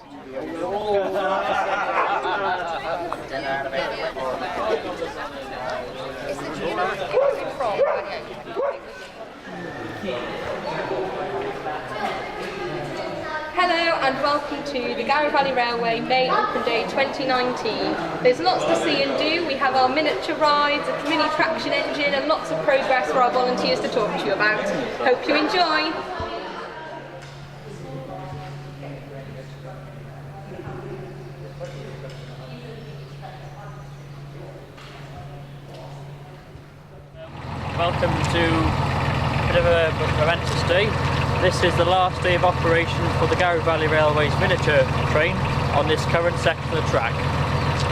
Hello and welcome to the Garw Valley Railway May Open Day 2019. There's lots to see and do. We have our miniature rides, a mini traction engine and lots of progress for our volunteers to talk to you about. Hope you enjoy! Welcome to a bit of a momentous day. This is the last day of operation for the Garw Valley Railway's miniature train on this current section of the track.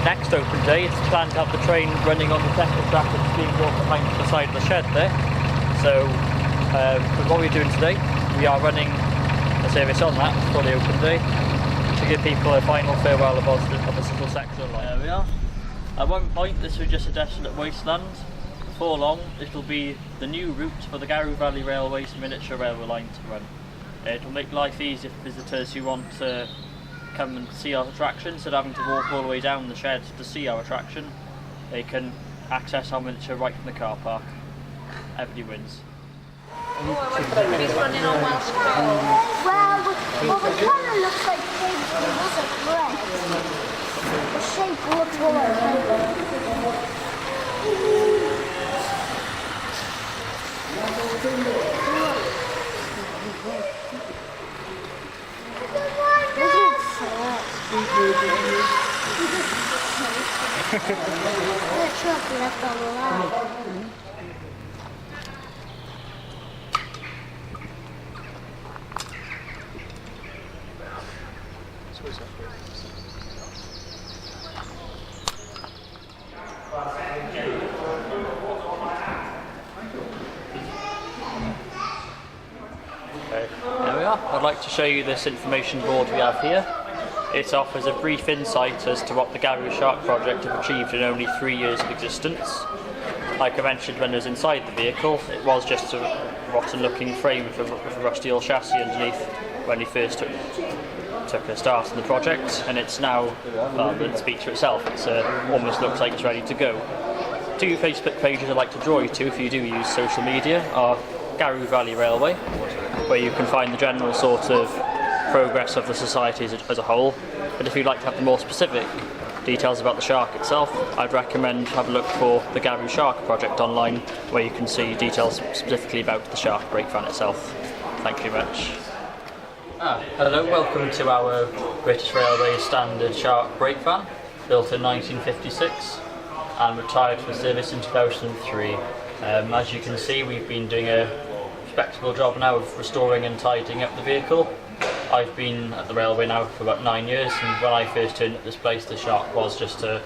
Next open day, it's planned to have the train running on the second track that's being brought behind the side of the shed there. So, what we're doing today, we are running a service on that for the open day to give people a final farewell of this little section of line. There we are. At one point, this was just a desolate wasteland. Before long, it'll be the new route for the Garw Valley Railway's miniature railway line to run. It'll make life easier for visitors who want to come and see our attraction. Instead of having to walk all the way down the shed to see our attraction, they can access our miniature right from the car park. Everybody wins. He's running on Welsh Well, the colour looks like pink, it looks like red. The shape looks more like red. There we are. I'd like to show you this information board we have here. It offers a brief insight as to what the Garw Shark project have achieved in only 3 years of existence. Like I mentioned when I was inside the vehicle, it was just a rotten looking frame with a rusty old chassis underneath when he first took a start in the project, and it's now, well, it speaks for itself. It's almost looks like it's ready to go. 2 Facebook pages I'd like to draw you to if you do use social media are Garw Valley Railway, where you can find the general sort of progress of the society as a whole, but if you'd like to have the more specific details about the shark itself, I'd recommend have a look for the Garw Shark project online, where you can see details specifically about the shark brake van itself. Thank you very much. Hello, welcome to our British Railway standard shark brake van, built in 1956 and retired for service in 2003. As you can see, we've been doing a respectable job now of restoring and tidying up the vehicle. I've been at the railway now for about 9 years, and when I first turned up this place, the shark was just a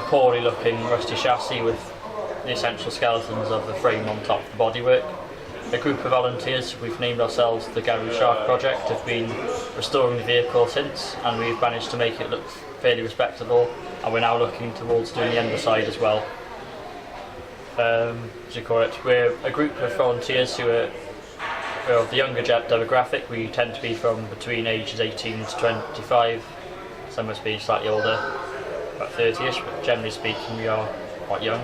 poorly looking rusty chassis with the essential skeletons of the frame on top of the bodywork. A group of volunteers, we've named ourselves the Garw Shark Project, have been restoring the vehicle since, and we've managed to make it look fairly respectable, and we're now looking towards doing the underside as well. As you call it, we're a group of volunteers who are of the younger demographic. We tend to be from between ages 18 to 25. Some must be slightly older, about 30ish, but generally speaking we are quite young.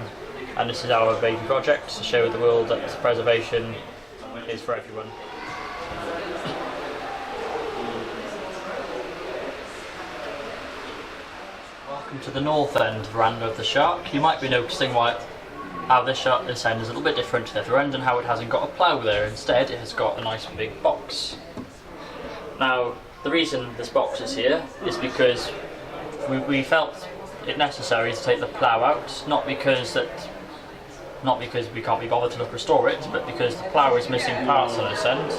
And this is our baby project to show the world that preservation is for everyone. Welcome to the north end veranda of the Shark. You might be noticing how this end is a little bit different to the other end, and how it hasn't got a plough there. Instead, it has got a nice big box. Now, the reason this box is here is because we felt it necessary to take the plough out, not because we can't be bothered to restore it, but because the plough is missing parts on this end,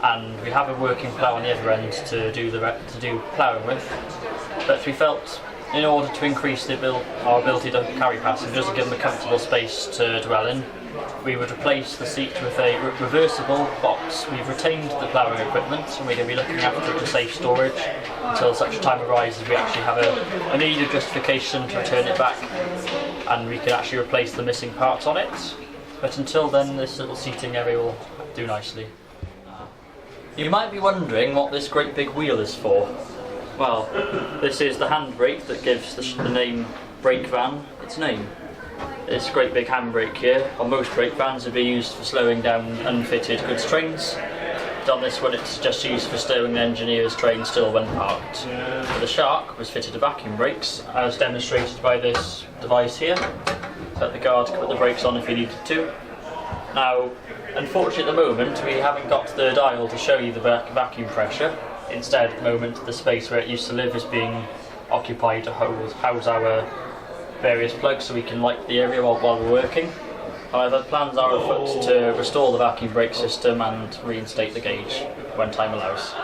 and we have a working plough on the other end to do ploughing with. But we felt, in order to increase our ability to carry passengers and give them a comfortable space to dwell in, we would replace the seat with a reversible box. We've retained the ploughing equipment, and we're going to be looking after it to safe storage until such a time arises we actually have a needed justification to return it back, and we can actually replace the missing parts on it. But until then, this little seating area will do nicely. You might be wondering what this great big wheel is for. Well, this is the handbrake that gives the name brake van its name. This great big handbrake here, on most brake vans, would be used for slowing down unfitted goods trains. But on this one, it's just used for slowing the engineer's train still when parked. The Shark was fitted to vacuum brakes, as demonstrated by this device here, so that the guard could put the brakes on if he needed to. Now, unfortunately at the moment, we haven't got the dial to show you the vacuum pressure. Instead, at the moment, the space where it used to live is being occupied to house our various plugs so we can light the area while we're working. However, plans are afoot to restore the vacuum brake system and reinstate the gauge when time allows.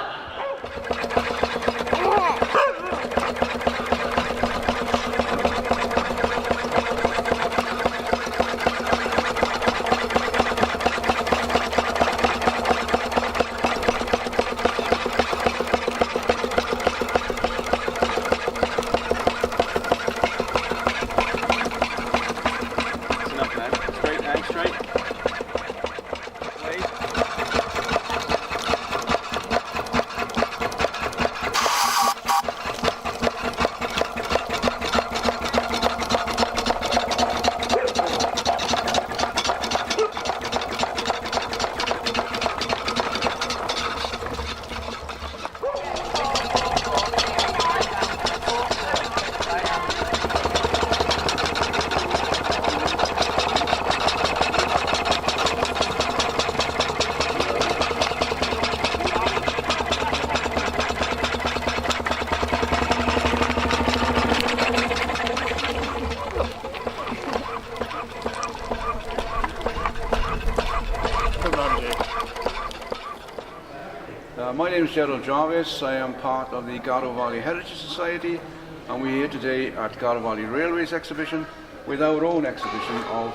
My name is Gerald Jarvis. I am part of the Garw Valley Heritage Society, and we're here today at Garw Valley Railway's exhibition with our own exhibition of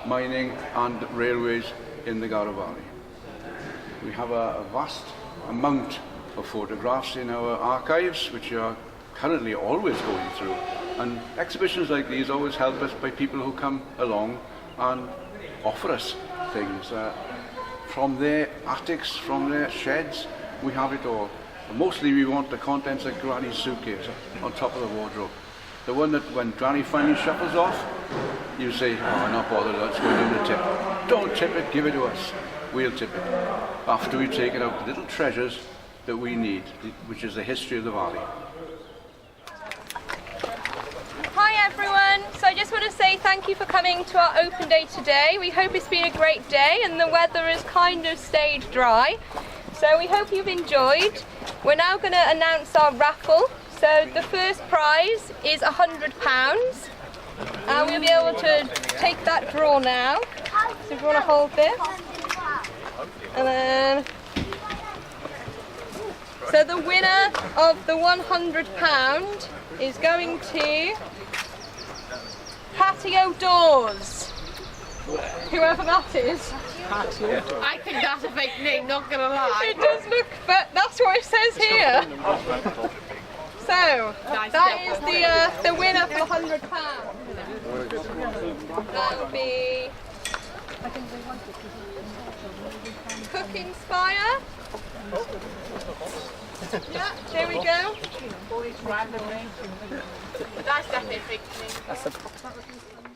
mining and railways in the Garw Valley. We have a vast amount of photographs in our archives, which are currently always going through, and exhibitions like these always help us by people who come along and offer us things from their attics, from their sheds. We have it all. And mostly we want the contents of Granny's suitcase on top of the wardrobe. The one that when Granny finally shuffles off, you say, oh, not bothered, let's go do the tip. Don't tip it, give it to us. We'll tip it. After we've taken out the little treasures that we need, which is the history of the valley. Hi everyone, so I just want to say thank you for coming to our open day today. We hope it's been a great day and the weather has kind of stayed dry. So we hope you've enjoyed. We're now going to announce our raffle. So the first prize is £100 and we'll be able to take that draw now. So if you want to hold this. And then, so the winner of the £100 is going to Patio Doors. Whoever that is. I think that's a fake name, not gonna lie. It does look, but that's what it says here. So, that is the winner for £100. That'll be Cook Inspire. Yeah, there we go. That's definitely a fake name.